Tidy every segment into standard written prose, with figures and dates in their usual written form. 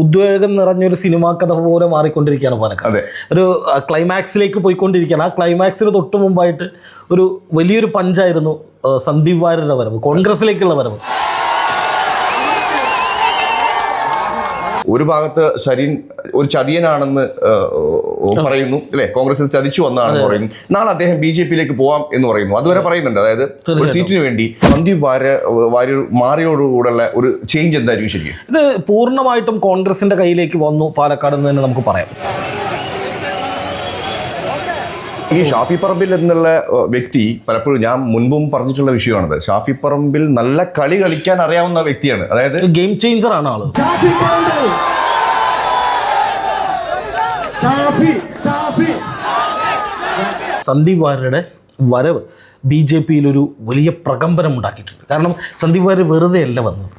ഉദ്വേഗം നിറഞ്ഞൊരു സിനിമാ കഥ പോലെ മാറിക്കൊണ്ടിരിക്കുകയാണ് പാലക്കാട്. ഒരു ക്ലൈമാക്സിലേക്ക് പോയിക്കൊണ്ടിരിക്കുകയാണ്. ആ ക്ലൈമാക്സിന് തൊട്ട് മുമ്പായിട്ട് ഒരു വലിയൊരു പഞ്ചായിരുന്നു സന്ദീപ് വാര്യരുടെ വരവ്, കോൺഗ്രസിലേക്കുള്ള വരവ്. ഒരു ഭാഗത്ത് സരിൻ ഒരു ചതിയനാണെന്ന് പറയുന്നു അല്ലെ, കോൺഗ്രസിൽ ചതിച്ചു വന്നാണെന്ന് പറയുന്നു. നാളെ അദ്ദേഹം BJP-യിലേക്ക് പോവാം എന്ന് പറയുന്നു. അതുവരെ പറയുന്നുണ്ട്. അതായത് ഒരു സീറ്റിന് വേണ്ടി സന്ദീപ് വാര്യർ മാറിയോടുകൂടെയുള്ള ഒരു ചേഞ്ച് എന്തായിരിക്കും ശരിക്കും? ഇത് പൂർണ്ണമായിട്ടും കോൺഗ്രസിന്റെ കയ്യിലേക്ക് വന്നു പാലക്കാട് എന്ന് തന്നെ നമുക്ക് പറയാം. ഈ ഷാഫി പറമ്പിൽ എന്നുള്ള വ്യക്തി പലപ്പോഴും ഞാൻ മുൻപും പറഞ്ഞിട്ടുള്ള വിഷയമാണത്. ഷാഫി പറമ്പിൽ നല്ല കളി കളിക്കാൻ അറിയാവുന്ന വ്യക്തിയാണ്. അതായത് ഗെയിം ചേഞ്ചർ ആണ് ആള്. സന്ദീപ് വാര്യരുടെ വരവ് BJP-യിൽ ഒരു വലിയ പ്രകമ്പനം ഉണ്ടാക്കിയിട്ടുണ്ട്. കാരണം സന്ദീപ് വാര്യർ വെറുതെ അല്ല വന്നത്.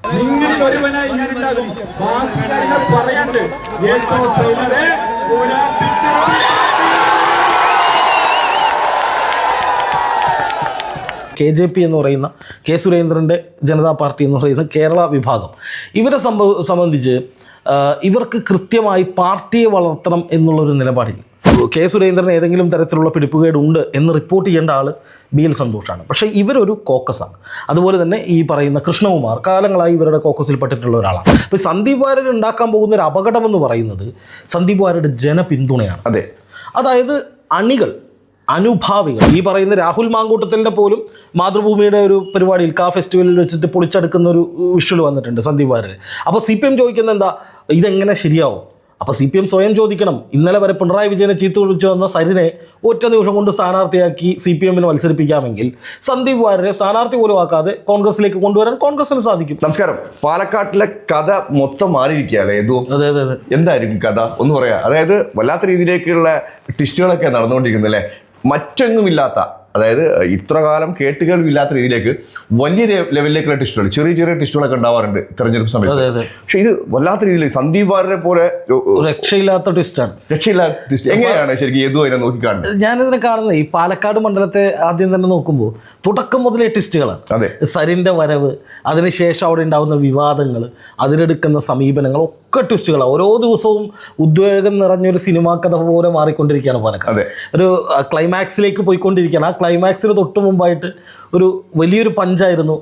KJP എന്ന് പറയുന്ന കെ സുരേന്ദ്രൻ്റെ ജനതാ പാർട്ടി എന്ന് പറയുന്ന കേരള വിഭാഗം, ഇവരെ സംബന്ധിച്ച് ഇവർക്ക് കൃത്യമായി പാർട്ടിയെ വളർത്തണം എന്നുള്ളൊരു നിലപാടില്ല. കെ സുരേന്ദ്രൻ ഏതെങ്കിലും തരത്തിലുള്ള പിടിപ്പുകേടുണ്ട് എന്ന് റിപ്പോർട്ട് ചെയ്യേണ്ട ആൾ BL സന്തോഷാണ്. പക്ഷേ ഇവരൊരു കോക്കസാണ്. അതുപോലെ തന്നെ ഈ പറയുന്ന കൃഷ്ണകുമാർ കാലങ്ങളായി ഇവരുടെ കോക്കസിൽ പെട്ടിട്ടുള്ള ഒരാളാണ്. അപ്പോൾ സന്ദീപ് വാര്യർ ഉണ്ടാക്കാൻ പോകുന്ന ഒരു അപകടമെന്ന് പറയുന്നത് സന്ദീപ് വാര്യരുടെ ജനപിന്തുണയാണ്. അതായത് അണികൾ, അനുഭാവികൾ, ഈ പറയുന്ന രാഹുൽ മാങ്കൂട്ടത്തിൻ്റെ പോലും മാതൃഭൂമിയുടെ ഒരു പരിപാടിയിൽ ഫെസ്റ്റിവലിൽ വെച്ചിട്ട് പൊളിച്ചെടുക്കുന്ന ഒരു വിഷ്വൽ വന്നിട്ടുണ്ട് സന്ദീപ് വാര്യർ. അപ്പോൾ CPM ചോദിക്കുന്നത് എന്താ, ഇതെങ്ങനെ ശരിയാവും? അപ്പോൾ CPM സ്വയം ചോദിക്കണം. ഇന്നലെ വരെ പിണറായി വിജയനെ ചീത്ത വിളിച്ചു വന്ന സരിനെ ഒറ്റ നിമിഷം കൊണ്ട് സ്ഥാനാർത്ഥിയാക്കി CPM-ന് മത്സരിപ്പിക്കാമെങ്കിൽ സന്ദീപ് വാര്യരെ സ്ഥാനാർത്ഥി പോലും ആക്കാതെ കോൺഗ്രസിലേക്ക് കൊണ്ടുവരാൻ കോൺഗ്രസിന് സാധിക്കും. നമസ്കാരം. പാലക്കാട്ടിലെ കഥ മൊത്തം മാറിയിരിക്കുകയാണ്. അതെ. എന്തായിരിക്കും കഥ ഒന്ന് പറയാം. അതായത് വല്ലാത്ത രീതിയിലേക്കുള്ള ട്വിസ്റ്റുകളൊക്കെ നടന്നുകൊണ്ടിരിക്കുന്നത് അല്ലേ, മറ്റെങ്ങുമില്ലാത്ത, അതായത് ഇത്ര കാലം കേട്ടുകേൾവില്ലാത്ത രീതിയിലേക്ക് വലിയ ലെവലിലേക്കുള്ള ടിസ്റ്റുകൾ, ചെറിയ ടിസ്റ്റുകളൊക്കെ ഉണ്ടാവാറുണ്ട് തെരഞ്ഞെടുപ്പ് സമയത്ത്. പക്ഷെ ഇത് വല്ലാത്ത രീതിയിൽ സന്ദീപ് വാര്യരെ പോലെ രക്ഷയില്ലാത്ത ട്വിസ്റ്റാണ്. ട്വിസ്റ്റ് എങ്ങനെയാണ് ശരിക്കും ഏതോ അതിനെ നോക്കിക്കാണുന്നത്? ഞാനിതിനെ കാണുന്നത് ഈ പാലക്കാട് മണ്ഡലത്തെ ആദ്യം തന്നെ നോക്കുമ്പോൾ തുടക്കം മുതലേ ട്വിസ്റ്റുകളാണ്. സരിൻ്റെ വരവ്, അതിനുശേഷം അവിടെ ഉണ്ടാകുന്ന വിവാദങ്ങൾ, അതിലെടുക്കുന്ന സമീപനങ്ങൾ ഒക്കെ ട്വിസ്റ്റുകളാണ്. ഓരോ ദിവസവും ഉദ്വേഗം നിറഞ്ഞൊരു സിനിമാ കഥ പോലെ മാറിക്കൊണ്ടിരിക്കുകയാണ് പാലക്കാട്. ഒരു ക്ലൈമാക്സിലേക്ക് പോയിക്കൊണ്ടിരിക്കുകയാണ്. ആ ക്ലൈമാക്സിന് തൊട്ട് മുമ്പായിട്ട് ഒരു വലിയൊരു പഞ്ചായിരുന്നു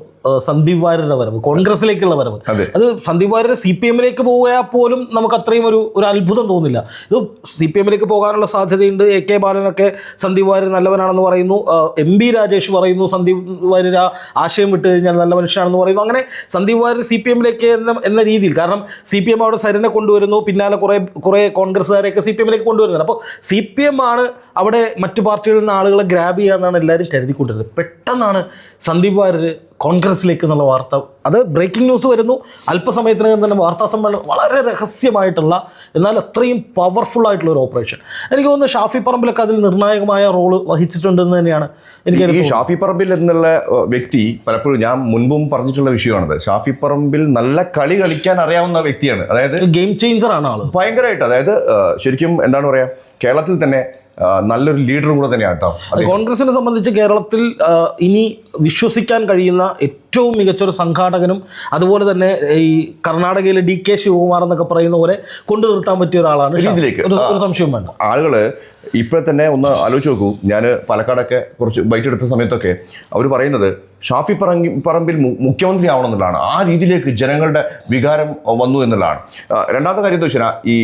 സന്ദീപ് വാര്യരുടെ വരവ്, കോൺഗ്രസിലേക്കുള്ള വരവ്. അത് സന്ദീപ് വാര്യർ CPM-ലേക്ക് പോയാൽ പോലും നമുക്ക് അത്രയും ഒരു അത്ഭുതം തോന്നില്ല. ഇത് CPM-ലേക്ക് പോകാനുള്ള സാധ്യതയുണ്ട്. AK ബാലനൊക്കെ സന്ദീപ് വാര്യർ നല്ലവനാണെന്ന് പറയുന്നു. MB രാജേഷ് പറയുന്നു സന്ദീപ് വാര്യർ ആശയം വിട്ട് കഴിഞ്ഞാൽ നല്ല മനുഷ്യനാണെന്ന് പറയുന്നു. അങ്ങനെ സന്ദീപ് വാര്യർ CPM-ലേക്ക് എന്ന രീതിയിൽ, കാരണം CPM അവിടെ സരിനെ കൊണ്ടുവരുന്നു, പിന്നാലെ കുറേ കോൺഗ്രസ്സുകാരെയൊക്കെ CPM-ലേക്ക് കൊണ്ടുവരുന്നത്. അപ്പോൾ CPM ആണ് അവിടെ മറ്റു പാർട്ടികളിൽ നിന്ന് ആളുകളെ ഗ്രാബ് ചെയ്യാമെന്നാണ് എല്ലാവരും കരുതിക്കൊണ്ടിരുന്നത്. പെട്ടെന്നാണ് സന്ദീപ് വാര്യർ കോൺഗ്രസിലേക്ക് എന്നുള്ള വാർത്ത, അത് ബ്രേക്കിംഗ് ന്യൂസ് വരുന്നു. അല്പസമയത്തിനകം തന്നെ വാർത്താ സമ്മേളനം, വളരെ രഹസ്യമായിട്ടുള്ള എന്നാൽ അത്രയും പവർഫുൾ ആയിട്ടുള്ള ഒരു ഓപ്പറേഷൻ. എനിക്ക് തോന്നുന്നു ഷാഫി പറമ്പിലൊക്കെ അതിൽ നിർണായകമായ റോള് വഹിച്ചിട്ടുണ്ടെന്ന് തന്നെയാണ് എനിക്ക്. ഈ ഷാഫി പറമ്പിൽ എന്നുള്ള വ്യക്തി പലപ്പോഴും ഞാൻ മുൻപും പറഞ്ഞിട്ടുള്ള വിഷയമാണത്. ഷാഫി പറമ്പിൽ നല്ല കളി കളിക്കാൻ അറിയാവുന്ന വ്യക്തിയാണ്. അതായത് ഗെയിം ചേഞ്ചർ ആണ് ആള്, ഭയങ്കരമായിട്ട്. അതായത് ശരിക്കും എന്താണ് പറയാ, കേരളത്തിൽ തന്നെ നല്ലൊരു ലീഡർ കൂടെ തന്നെയാണ് കേട്ടോ. കോൺഗ്രസിനെ സംബന്ധിച്ച് കേരളത്തിൽ ഇനി വിശ്വസിക്കാൻ കഴിയുന്ന ഏറ്റവും മികച്ചൊരു സംഘാടകനും, അതുപോലെ തന്നെ ഈ കർണാടകയിലെ DK ശിവകുമാർ എന്നൊക്കെ പറയുന്ന പോലെ കൊണ്ടു നിർത്താൻ പറ്റിയ ഒരാളാണ്. ഇതിലേക്ക് ഒരു സംശയം വേണ്ട. ആളുകള് ഇപ്പോൾ തന്നെ ഒന്ന് ആലോചിച്ച് നോക്കൂ. ഞാൻ പാലക്കാടൊക്കെ കുറച്ച് ബൈറ്റ് എടുത്ത സമയത്തൊക്കെ അവർ പറയുന്നത് ഷാഫി പറമ്പിൽ മുഖ്യമന്ത്രി ആവണം എന്നുള്ളതാണ്. ആ രീതിയിലേക്ക് ജനങ്ങളുടെ വികാരം വന്നു എന്നുള്ളതാണ്. രണ്ടാമത്തെ കാര്യം എന്താ വെച്ചാൽ, ഈ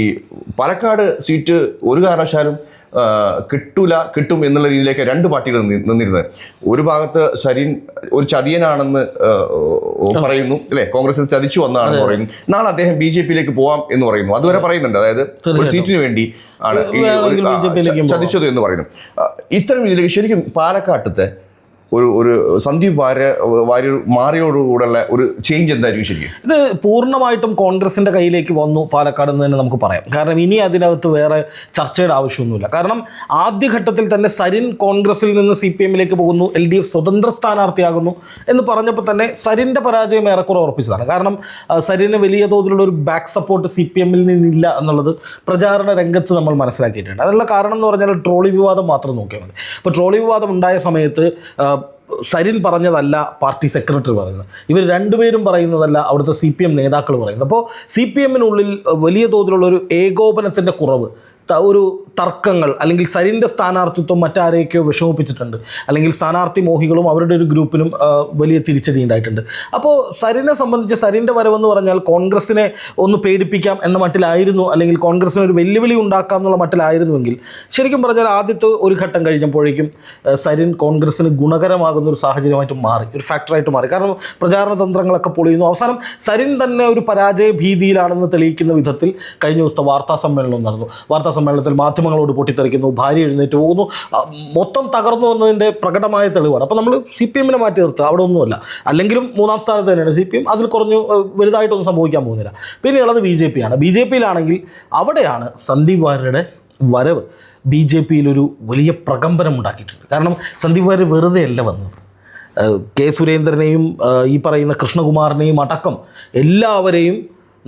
പാലക്കാട് സീറ്റ് ഒരു കാരണവശാലും കിട്ടും എന്നുള്ള രീതിയിലേക്ക് രണ്ട് പാർട്ടികൾ നിന്നിരുന്നത്. ഒരു ഭാഗത്ത് സരിൻ ഒരു ചതിയനാണെന്ന് പറയുന്നു അല്ലെ, കോൺഗ്രസിൽ ചതിച്ചു വന്നാണെന്ന് പറയുന്നു. നാളെ അദ്ദേഹം BJP-യിലേക്ക് പോവാം എന്ന് പറയുന്നു. അതുവരെ പറയുന്നുണ്ട്. അതായത് ഒരു സീറ്റിന് വേണ്ടി ആണ് ചതിച്ചത് എന്ന് പറയുന്നു. ഇത്തരം രീതിയിലേക്ക് ശരിക്കും പാലക്കാട്ടത്തെ ഒരു സന്ദീപ് വാര്യർ മാറിയോടുകൂടെയുള്ള ഒരു ചേഞ്ച് എന്തായിരിക്കും ശരിക്കും? ഇത് പൂർണ്ണമായിട്ടും കോൺഗ്രസിൻ്റെ കയ്യിലേക്ക് വന്നു പാലക്കാട് എന്ന് തന്നെ നമുക്ക് പറയാം. കാരണം ഇനി അതിനകത്ത് വേറെ ചർച്ചയുടെ ആവശ്യമൊന്നുമില്ല. കാരണം ആദ്യഘട്ടത്തിൽ തന്നെ സരിൻ കോൺഗ്രസിൽ നിന്ന് CPM-ലേക്ക് പോകുന്നു, LDF സ്വതന്ത്ര സ്ഥാനാർത്ഥിയാകുന്നു എന്ന് പറഞ്ഞപ്പോൾ തന്നെ സരിൻ്റെ പരാജയം ഏറെക്കുറെ ഉറപ്പിച്ചതാണ്. കാരണം സരിന് വലിയ തോതിലുള്ള ഒരു ബാക്ക് സപ്പോർട്ട് CPM-ൽ നിന്നില്ല എന്നുള്ളത് പ്രചാരണ രംഗത്ത് നമ്മൾ മനസ്സിലാക്കിയിട്ടുണ്ട്. അതിനുള്ള കാരണം എന്ന് പറഞ്ഞാൽ ട്രോളി വിവാദം മാത്രം നോക്കിയാൽ മതി. ഇപ്പോൾ ട്രോളി വിവാദം ഉണ്ടായ സമയത്ത് സരിൻ പറഞ്ഞതല്ല പാർട്ടി സെക്രട്ടറി പറയുന്നത്, ഇവർ രണ്ടുപേരും പറയുന്നതല്ല അവിടുത്തെ CPM നേതാക്കൾ പറയുന്നത്. അപ്പോൾ CPM-നുള്ളിൽ വലിയ തോതിലുള്ള ഒരു ഏകോപനത്തിൻ്റെ കുറവ്, ഒരു തർക്കങ്ങൾ, അല്ലെങ്കിൽ സരിൻ്റെ സ്ഥാനാർത്ഥിത്വം മറ്റാരെയൊക്കെയോ വിഷമിപ്പിച്ചിട്ടുണ്ട്, അല്ലെങ്കിൽ സ്ഥാനാർത്ഥി മോഹികളും അവരുടെ ഒരു ഗ്രൂപ്പിനും വലിയ തിരിച്ചടി ഉണ്ടായിട്ടുണ്ട്. അപ്പോൾ സരിനെ സംബന്ധിച്ച് സരിൻ്റെ വരവെന്ന് പറഞ്ഞാൽ കോൺഗ്രസിനെ ഒന്ന് പേടിപ്പിക്കാം എന്ന മട്ടിലായിരുന്നു, അല്ലെങ്കിൽ കോൺഗ്രസിന് ഒരു വെല്ലുവിളി ഉണ്ടാക്കാം എന്നുള്ള മട്ടിലായിരുന്നുവെങ്കിൽ ശരിക്കും പറഞ്ഞാൽ ആദ്യത്തെ ഒരു ഘട്ടം കഴിഞ്ഞപ്പോഴേക്കും സരിൻ കോൺഗ്രസിന് ഗുണകരമാകുന്ന ഒരു സാഹചര്യമായിട്ട് മാറി, ഒരു ഫാക്ടറായിട്ട് മാറി. കാരണം പ്രചാരണ തന്ത്രങ്ങളൊക്കെ പൊളിയുന്നു. അവസാനം സരിൻ തന്നെ ഒരു പരാജയ ഭീതിയിലാണെന്ന് തെളിയിക്കുന്ന വിധത്തിൽ കഴിഞ്ഞ ദിവസത്തെ വാർത്താ സമ്മേളനം നടന്നു. വാർത്താ സമ്മേളനത്തിൽ മാധ്യമങ്ങളോട് പൊട്ടിത്തെറിക്കുന്നു, ഭാര്യ എഴുന്നേറ്റ് പോകുന്നു, മൊത്തം തകർന്നു എന്നതിൻ്റെ പ്രകടമായ തെളിവാണ്. അപ്പോൾ നമ്മൾ CPM-നെ മാറ്റി നിർത്തുക, അവിടെ ഒന്നുമല്ല. അല്ലെങ്കിലും 3ാം സ്ഥാനത്ത് തന്നെയാണ് CPM, അതിൽ കുറഞ്ഞു വലുതായിട്ടൊന്നും സംഭവിക്കാൻ പോകുന്നില്ല. പിന്നെ ഉള്ളത് BJP ആണ്. BJP-യിലാണെങ്കിൽ അവിടെയാണ് സന്ദീപ് വാര്യരുടെ വരവ് BJP-യിലൊരു വലിയ പ്രകമ്പനം ഉണ്ടാക്കിയിട്ടുണ്ട്. കാരണം സന്ദീപ് വാര്യർ വെറുതെ അല്ല വന്നത്. K. സുരേന്ദ്രനെയും ഈ പറയുന്ന കൃഷ്ണകുമാറിനെയും അടക്കം എല്ലാവരെയും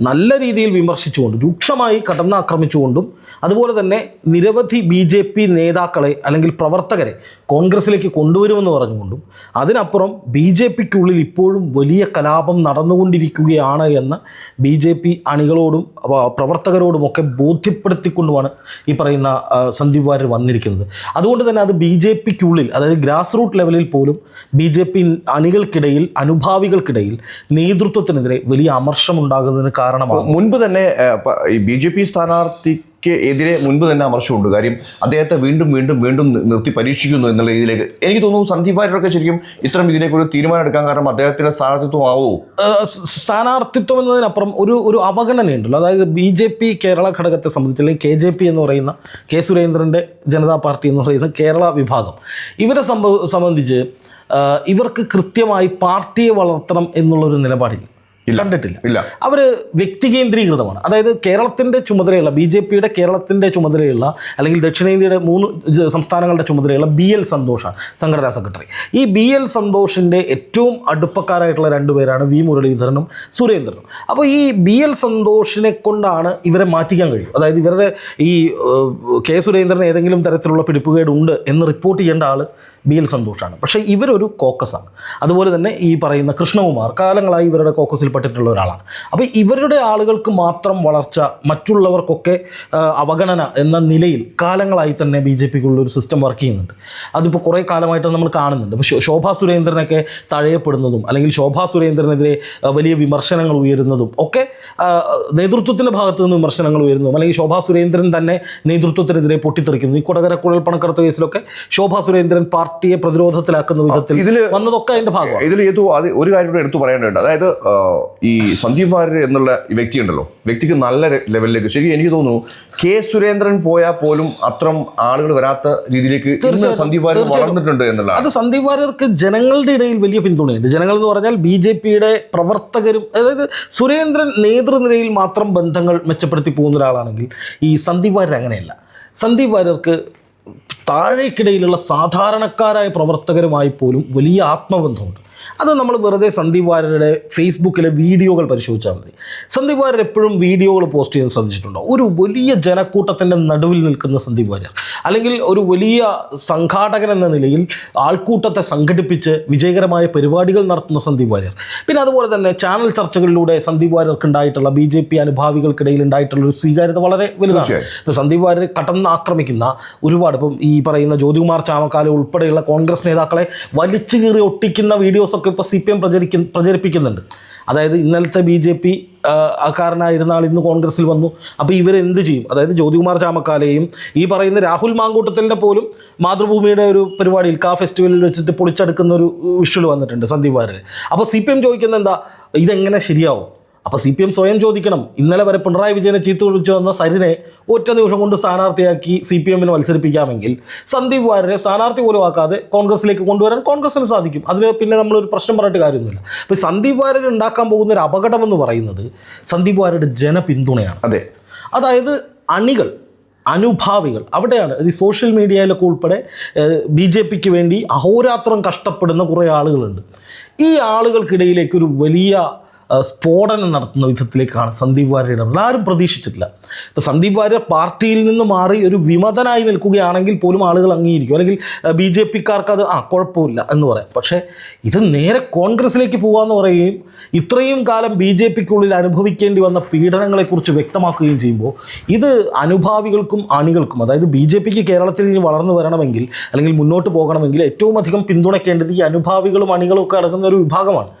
നല്ല രീതിയിൽ വിമർശിച്ചുകൊണ്ട് രൂക്ഷമായി കടന്നാക്രമിച്ചുകൊണ്ടും അതുപോലെ തന്നെ നിരവധി BJP നേതാക്കളെ അല്ലെങ്കിൽ പ്രവർത്തകരെ കോൺഗ്രസിലേക്ക് കൊണ്ടുവരുമെന്ന് പറഞ്ഞുകൊണ്ടും അതിനപ്പുറം BJP-ക്കുള്ളിൽ ഇപ്പോഴും വലിയ കലാപം നടന്നുകൊണ്ടിരിക്കുകയാണ് എന്ന് BJP അണികളോടും പ്രവർത്തകരോടുമൊക്കെ ബോധ്യപ്പെടുത്തിക്കൊണ്ടുമാണ് ഈ പറയുന്ന സന്ദീപ് വാര്യർ വന്നിരിക്കുന്നത്. അതുകൊണ്ട് തന്നെ അത് BJP-ക്കുള്ളിൽ, അതായത് ഗ്രാസ് റൂട്ട് ലെവലിൽ പോലും BJP അണികൾക്കിടയിൽ, അനുഭാവികൾക്കിടയിൽ നേതൃത്വത്തിനെതിരെ വലിയ അമർഷമുണ്ടാകുന്നതിന് കാരണമാണ്. മുൻപ് തന്നെ ഈ BJP സ്ഥാനാർത്ഥിക്ക് എതിരെ മുൻപ് തന്നെ അമർഷമുണ്ട്. കാര്യം അദ്ദേഹത്തെ വീണ്ടും വീണ്ടും വീണ്ടും നിർത്തി പരീക്ഷിക്കുന്നു എന്നുള്ള രീതിയിലേക്ക് എനിക്ക് തോന്നുന്നു. സന്ദീപ് വാര്യരൊക്കെ ശരിക്കും ഇത്തരം ഇതിലേക്ക് ഒരു തീരുമാനം എടുക്കാൻ കാരണം അദ്ദേഹത്തിന്റെ സ്ഥാനാർത്ഥിത്വം ആവുമോ? സ്ഥാനാർത്ഥിത്വം എന്നതിനപ്പുറം ഒരു അവഗണനയുണ്ടല്ലോ. അതായത് BJP കേരള ഘടകത്തെ സംബന്ധിച്ച്, അല്ലെങ്കിൽ KJP എന്ന് പറയുന്ന K. സുരേന്ദ്രൻ്റെ ജനതാ പാർട്ടി എന്ന് പറയുന്ന കേരള വിഭാഗം, ഇവരെ സംബന്ധിച്ച് ഇവർക്ക് കൃത്യമായി പാർട്ടിയെ വളർത്തണം എന്നുള്ളൊരു നിലപാടില്ല, കണ്ടിട്ടില്ല. അവർ വ്യക്തികേന്ദ്രീകൃതമാണ്. അതായത് കേരളത്തിൻ്റെ ചുമതലയുള്ള BJP-യുടെ കേരളത്തിൻ്റെ ചുമതലയുള്ള, അല്ലെങ്കിൽ ദക്ഷിണേന്ത്യയുടെ 3 സംസ്ഥാനങ്ങളുടെ ചുമതലയുള്ള BL സന്തോഷാണ് സംഘടനാ സെക്രട്ടറി. ഈ BL സന്തോഷിൻ്റെ ഏറ്റവും അടുപ്പക്കാരായിട്ടുള്ള 2 പേരാണ് V. മുരളീധരനും സുരേന്ദ്രനും. അപ്പോൾ ഈ BL സന്തോഷിനെ കൊണ്ടാണ് ഇവരെ മാറ്റിക്കാൻ കഴിയും. അതായത് ഇവരുടെ ഈ K. സുരേന്ദ്രന് ഏതെങ്കിലും തരത്തിലുള്ള പിടിപ്പുകേടുണ്ട് എന്ന് റിപ്പോർട്ട് ചെയ്യേണ്ട ആൾ BL സന്തോഷാണ്. പക്ഷേ ഇവരൊരു കോക്കസാണ്. അതുപോലെ തന്നെ ഈ പറയുന്ന കൃഷ്ണകുമാർ കാലങ്ങളായി ഇവരുടെ കോക്കസിൽ പെട്ടിട്ടുള്ള ഒരാളാണ്. അപ്പോൾ ഇവരുടെ ആളുകൾക്ക് മാത്രം വളർച്ച, മറ്റുള്ളവർക്കൊക്കെ അവഗണന എന്ന നിലയിൽ കാലങ്ങളായി തന്നെ BJP-ക്കുള്ള ഒരു സിസ്റ്റം വർക്ക് ചെയ്യുന്നുണ്ട്. അതിപ്പോൾ കുറേ കാലമായിട്ട് നമ്മൾ കാണുന്നുണ്ട്. ഇപ്പോൾ ശോഭാ സുരേന്ദ്രനൊക്കെ തഴയപ്പെടുന്നതും, അല്ലെങ്കിൽ ശോഭാ സുരേന്ദ്രനെതിരെ വലിയ വിമർശനങ്ങൾ ഉയരുന്നതും ഒക്കെ നേതൃത്വത്തിൻ്റെ ഭാഗത്തു നിന്ന് വിമർശനങ്ങൾ ഉയരുന്നതും, അല്ലെങ്കിൽ ശോഭാ സുരേന്ദ്രൻ തന്നെ നേതൃത്വത്തിനെതിരെ പൊട്ടിത്തെറിക്കുന്നു. ഈ കൊടകര കുഴൽപ്പണക്കടത്ത് കേസിലൊക്കെ ശോഭാ സുരേന്ദ്രൻ പാർട്ടിയെ പ്രതിരോധത്തിലാക്കുന്ന വിധത്തിൽ വന്നതൊക്കെ അതിൻ്റെ ഭാഗമാണ്. ഇതിൽ ഒരു കാര്യം കൂടെ എടുത്തു പറയാനുണ്ട്. അതായത് ഈ സന്ദീപ് വാര്യർ എന്നുള്ള വ്യക്തി ഉണ്ടല്ലോ, വ്യക്തിക്ക് നല്ല ലെവലിലേക്ക് ശരി എനിക്ക് തോന്നുന്നു K. സുരേന്ദ്രൻ പോയാൽ പോലും അത്തരം ആളുകൾ വരാത്ത രീതിയിലേക്ക് സന്ദീപ് വാര്യർ വളർന്നിട്ടുണ്ട് എന്നുള്ളതാണ്. അത് സന്ദീപ് വാര്യർക്ക് ജനങ്ങളുടെ ഇടയിൽ വലിയ പിന്തുണയുണ്ട്. ജനങ്ങൾ എന്ന് പറഞ്ഞാൽ BJP-യുടെ പ്രവർത്തകരും, അതായത് സുരേന്ദ്രൻ നേതൃനിരയിൽ മാത്രം ബന്ധങ്ങൾ മെച്ചപ്പെടുത്തി പോകുന്ന ഒരാളാണെങ്കിൽ ഈ സന്ദീപ് വാര്യർ അങ്ങനെയല്ല. സന്ദീപ് വാര്യർക്ക് താഴേക്കിടയിലുള്ള സാധാരണക്കാരായ പ്രവർത്തകരുമായി പോലും വലിയ ആത്മബന്ധമുണ്ട്. അത് നമ്മൾ വെറുതെ സന്ദീപ് വാര്യരുടെ ഫേസ്ബുക്കിലെ വീഡിയോകൾ പരിശോധിച്ചാൽ മതി. സന്ദീപ് വാര്യർ എപ്പോഴും വീഡിയോകൾ പോസ്റ്റ് ചെയ്യാൻ ശ്രദ്ധിച്ചിട്ടുണ്ടോ? ഒരു വലിയ ജനക്കൂട്ടത്തിൻ്റെ നടുവിൽ നിൽക്കുന്ന സന്ദീപ് വാര്യർ, അല്ലെങ്കിൽ ഒരു വലിയ സംഘാടകൻ എന്ന നിലയിൽ ആൾക്കൂട്ടത്തെ സംഘടിപ്പിച്ച് വിജയകരമായ പരിപാടികൾ നടത്തുന്ന സന്ദീപ് വാര്യർ. പിന്നെ അതുപോലെ തന്നെ ചാനൽ ചർച്ചകളിലൂടെ സന്ദീപ് വാര്യർക്ക് ഉണ്ടായിട്ടുള്ള BJP അനുഭാവികൾക്കിടയിൽ ഉണ്ടായിട്ടുള്ള ഒരു സ്വീകാര്യത വളരെ വലുതാണ്. ഇപ്പോൾ സന്ദീപ് വാര്യർ കടന്നാക്രമിക്കുന്ന ഒരുപാട്, ഇപ്പം ഈ പറയുന്ന ജ്യോതികുമാർ ചാമക്കാല ഉൾപ്പെടെയുള്ള കോൺഗ്രസ് നേതാക്കളെ വലിച്ചു കീറി ഒട്ടിക്കുന്ന വീഡിയോസൊക്കെ ഇപ്പോൾ CPM പ്രചരിപ്പിക്കുന്നുണ്ട്. അതായത് ഇന്നലത്തെ BJP കാരനായിരുന്ന ആൾ ഇന്ന് കോൺഗ്രസിൽ വന്നു, അപ്പോൾ ഇവരെന്ത് ചെയ്യും? അതായത് ജ്യോതികുമാർ ചാമക്കാലയും ഈ പറയുന്ന രാഹുൽ മാങ്കൂട്ടത്തിൻ്റെ പോലും മാതൃഭൂമിയുടെ ഒരു പരിപാടിയിൽ ഫെസ്റ്റിവലിൽ വെച്ചിട്ട് പൊളിച്ചെടുക്കുന്ന ഒരു വിഷ്വൽ വന്നിട്ടുണ്ട് സന്ദീപ് വാര്യർ. അപ്പോൾ CPM ചോദിക്കുന്നത് എന്താ, ഇതെങ്ങനെ ശരിയാവും? അപ്പോൾ CPM സ്വയം ചോദിക്കണം. ഇന്നലെ വരെ പിണറായി വിജയനെ ചീത്ത വിളിച്ചു വന്ന സരിനെ ഒറ്റ ദിവസം കൊണ്ട് സ്ഥാനാർത്ഥിയാക്കി CPM-ന് മത്സരിപ്പിക്കാമെങ്കിൽ സന്ദീപ് വാര്യരെ സ്ഥാനാർത്ഥി പോലും ആക്കാതെ കോൺഗ്രസിലേക്ക് കൊണ്ടുവരാൻ കോൺഗ്രസിന് സാധിക്കും. അതിൽ പിന്നെ നമ്മളൊരു പ്രശ്നം പറഞ്ഞിട്ട് കാര്യമൊന്നുമില്ല. അപ്പോൾ സന്ദീപ് വാര്യർ ഉണ്ടാക്കാൻ പോകുന്ന ഒരു അപകടമെന്ന് പറയുന്നത് സന്ദീപ് വാര്യരുടെ ജനപിന്തുണയാണ്. അതെ, അതായത് അണികൾ, അനുഭാവികൾ, അവിടെയാണ് ഈ സോഷ്യൽ മീഡിയയിലൊക്കെ ഉൾപ്പെടെ BJP-ക്ക് വേണ്ടി അഹോരാത്രം കഷ്ടപ്പെടുന്ന കുറേ ആളുകളുണ്ട്. ഈ ആളുകൾക്കിടയിലേക്കൊരു വലിയ സ്ഫോടനം നടത്തുന്ന വിധത്തിലേക്കാണ് സന്ദീപ് വാര്യരുടെ ആരും പ്രതീക്ഷിച്ചിട്ടില്ല. ഇപ്പോൾ സന്ദീപ് വാര്യർ പാർട്ടിയിൽ നിന്ന് മാറി ഒരു വിമതനായി നിൽക്കുകയാണെങ്കിൽ പോലും ആളുകൾ അംഗീകരിക്കും, അല്ലെങ്കിൽ BJP-ക്കാർക്ക് അത് കുഴപ്പമില്ല എന്ന് പറയാം. പക്ഷേ ഇത് നേരെ കോൺഗ്രസിലേക്ക് പോകാമെന്ന് പറയുകയും ഇത്രയും കാലം BJP-ക്കുള്ളിൽ അനുഭവിക്കേണ്ടി വന്ന പീഡനങ്ങളെക്കുറിച്ച് വ്യക്തമാക്കുകയും ചെയ്യുമ്പോൾ ഇത് അനുഭാവികൾക്കും അണികൾക്കും, അതായത് BJP-ക്ക് കേരളത്തിൽ ഇനി വളർന്നു വരണമെങ്കിൽ അല്ലെങ്കിൽ മുന്നോട്ട് പോകണമെങ്കിൽ ഏറ്റവും അധികം പിന്തുണയ്ക്കേണ്ടത് ഈ അനുഭാവികളും അണികളും ഒക്കെ അടങ്ങുന്ന ഒരു വിഭാഗമാണ്.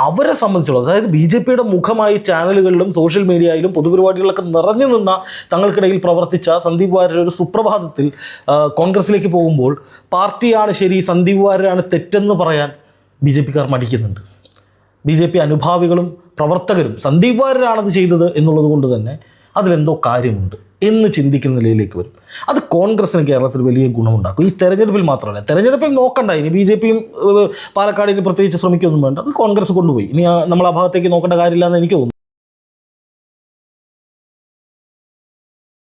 അവരെ സംബന്ധിച്ചുള്ളത്, അതായത് BJP-യുടെ മുഖമായി ചാനലുകളിലും സോഷ്യൽ മീഡിയയിലും പൊതുപരിപാടികളിലൊക്കെ നിറഞ്ഞു നിന്ന, തങ്ങൾക്കിടയിൽ പ്രവർത്തിച്ച സന്ദീപ് വാര്യർ ഒരു സുപ്രഭാതത്തിൽ കോൺഗ്രസിലേക്ക് പോകുമ്പോൾ പാർട്ടിയാണ് ശരി, സന്ദീപ് വാര്യരാണ് തെറ്റെന്ന് പറയാൻ BJP-ക്കാർ മടിക്കുന്നുണ്ട്. BJP അനുഭാവികളും പ്രവർത്തകരും സന്ദീപ് വാര്യരാണത് ചെയ്തത് എന്നുള്ളത് കൊണ്ട് തന്നെ അതിലെന്തോ കാര്യമുണ്ട് എന്ന് ചിന്തിക്കുന്ന നിലയിലേക്ക് വരും. അത് കോൺഗ്രസിന് കേരളത്തിൽ വലിയ ഗുണമുണ്ടാക്കും. ഈ തെരഞ്ഞെടുപ്പിൽ മാത്രമല്ല, തെരഞ്ഞെടുപ്പിൽ നോക്കണ്ട, ഇനി BJP-യും പാലക്കാട് ഇനി പ്രത്യേകിച്ച് ശ്രമിക്കൊന്നും വേണ്ട, അത് കോൺഗ്രസ് കൊണ്ടുപോയി, ഇനി നമ്മൾ ആ ഭാഗത്തേക്ക് നോക്കേണ്ട കാര്യമില്ല എന്ന് എനിക്ക് തോന്നുന്നു.